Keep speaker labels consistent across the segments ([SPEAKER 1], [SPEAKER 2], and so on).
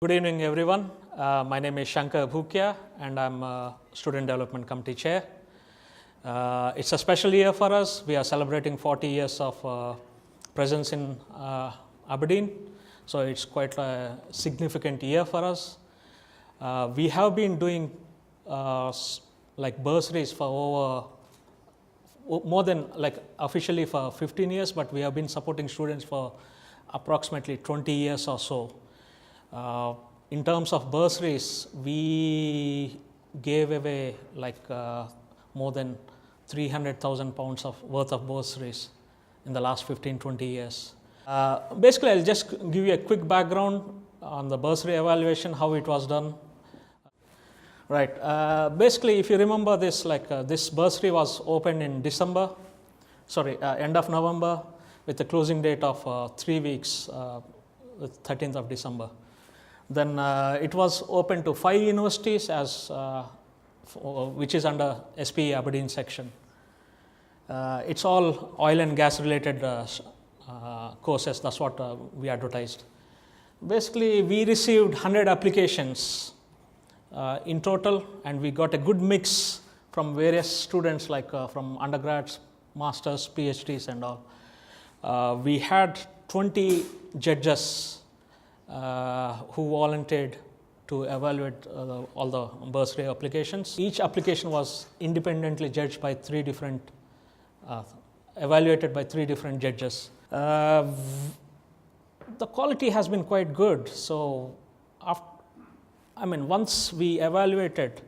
[SPEAKER 1] Good evening, everyone. My name is Shankar Bhukia, and I'm a Student Development Committee Chair. It's a special year for us. We are celebrating 40 years of presence in Aberdeen, so it's quite a significant year for us. We have been doing like bursaries for more than officially for 15 years, but we have been supporting students for approximately 20 years or so. In terms of bursaries, we gave away more than 300,000 pounds worth of bursaries in the last 15-20 years. Basically, I'll just give you a quick background on the bursary evaluation, how it was done. Right. Basically, if you remember this, this bursary was opened in end of November, with the closing date of 3 weeks, 13th of December. Then it was open to 5 universities which is under SPE Aberdeen section. It's all oil and gas related courses. That's what we advertised. Basically, we received 100 applications in total, and we got a good mix from various students, from undergrads, masters, PhDs and all. We had 20 judges who volunteered to evaluate all the bursary applications. Each application was independently judged by evaluated by 3 different judges. The quality has been quite good. So, once we evaluated,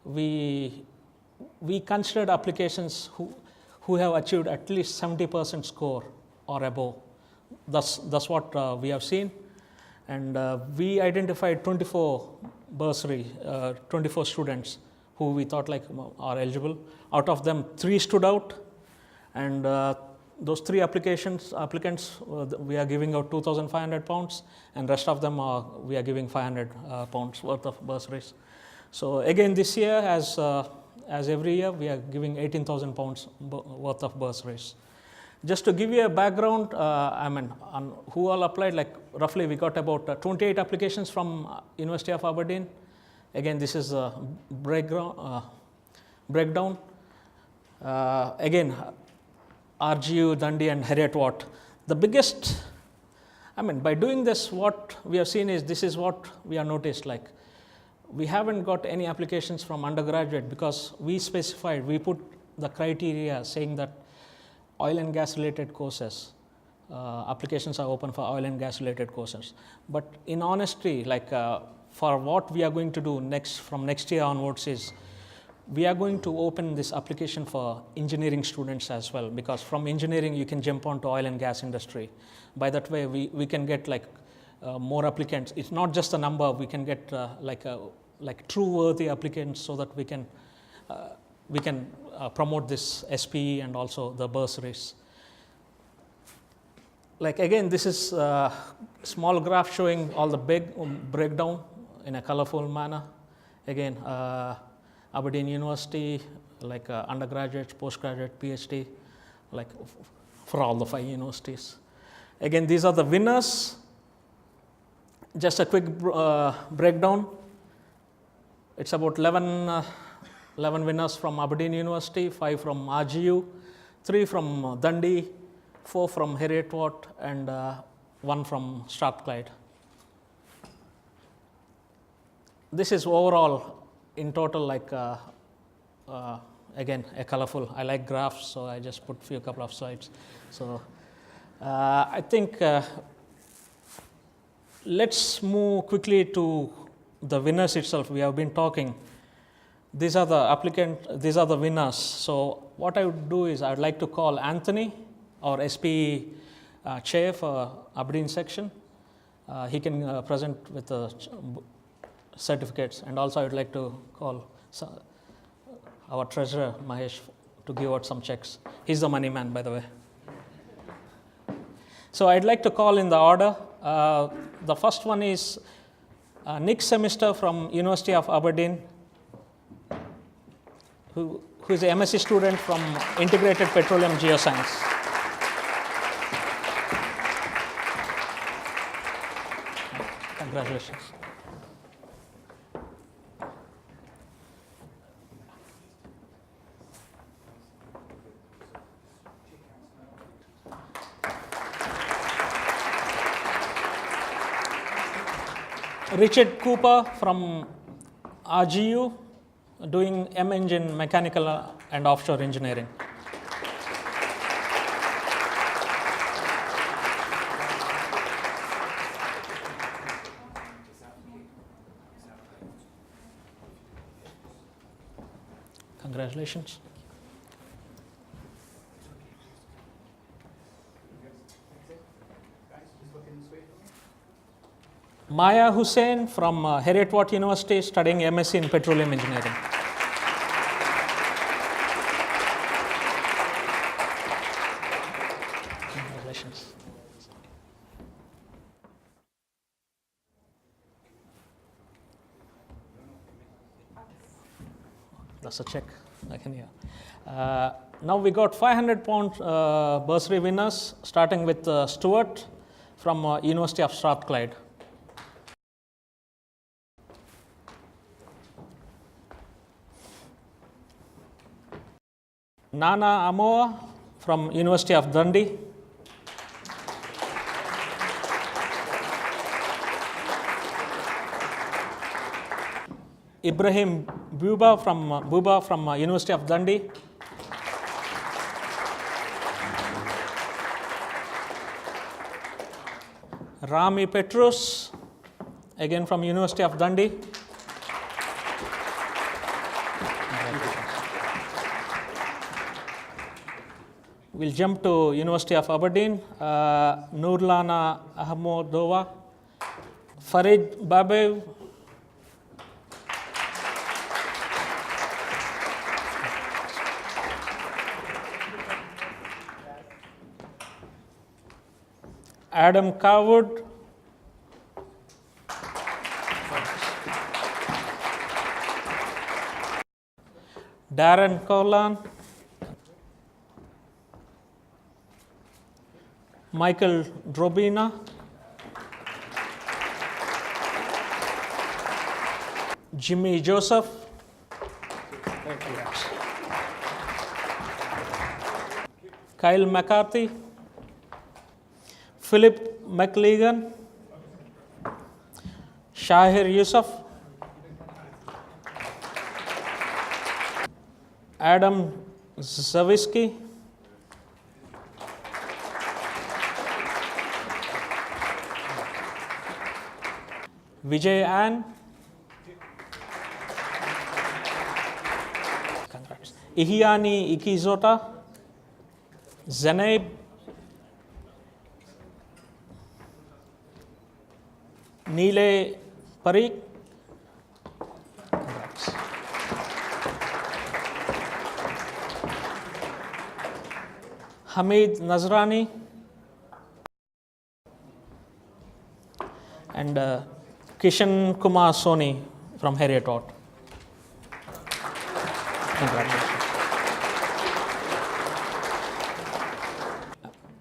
[SPEAKER 1] we considered applications who have achieved at least 70% score or above. That's what we have seen. And we identified 24 students who we thought are eligible. Out of them, 3 stood out, and those 3 applicants we are giving out 2,500 pounds, and rest of them we are giving 500 pounds worth of bursaries. So again, this year, as every year, we are giving 18,000 pounds worth of bursaries. Just to give you a background, on who all applied, roughly we got about 28 applications from University of Aberdeen. Again, this is a breakdown. Again, RGU, Dundee and Heriot-Watt. The biggest, by doing this, what we have seen is, this is what we have noticed, we haven't got any applications from undergraduate, because we put the criteria saying that oil and gas related courses, applications are open for oil and gas related courses. But in honesty, for what we are going to do from next year onwards is, we are going to open this application for engineering students as well, because from engineering you can jump onto oil and gas industry. By that way, we can get more applicants. It's not just a number, we can get true worthy applicants, so that we can promote this SPE and also the bursaries. Again, this is a small graph showing all the big breakdown in a colorful manner. Again, Aberdeen University, undergraduate, postgraduate, PhD, for all the 5 universities. Again, these are the winners. Just a quick breakdown. It's about 11 winners from Aberdeen University, 5 from RGU, 3 from Dundee, 4 from Heriot-Watt, and 1 from Strathclyde. This is overall, in total, again, a colorful. I like graphs, so I just put couple of slides. So I think let's move quickly to the winners itself. We have been talking. These are the winners. So what I would do is, I would like to call Anthony, our SPE chair for Aberdeen section. He can present with the certificates, and also I would like to call our treasurer, Mahesh, to give out some checks. He's the money man, by the way. So I'd like to call in the order. The first one is Nick Semister from University of Aberdeen, who is a MSc student from Integrated Petroleum Geoscience. Congratulations. Richard Cooper from RGU, doing M.Eng in mechanical and offshore engineering. Congratulations. Maya Hussain from Heriot-Watt University, studying MSc in petroleum engineering. Congratulations. That's a check. I can hear. Now we got 500-pound bursary winners, starting with Stuart from University of Strathclyde. Nana Amoa from University of Dundee. Ibrahim Buba from University of Dundee. Rami Petrus, again from University of Dundee. We'll jump to University of Aberdeen. Nurlana Ahmedova, Farid Babev, Adam Carwood, Darren Corlan, Michael Drobina, Jimmy Joseph, Kyle McCarthy, Philip McLegan, Shahir Yusuf, Adam Zawisky, Vijay Ann, congrats, Ihiani Ikizota, Zainab, Neele Parikh, congrats. Hamid Nazrani, and Kishan Kumar Soni from Heriot-Watt. Congratulations.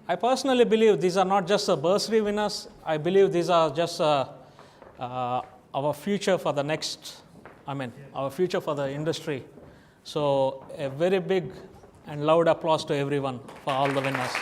[SPEAKER 1] I personally believe these are not just the bursary winners. I believe these are just our future for the next, our future for the industry. So a very big and loud applause to everyone for all the winners.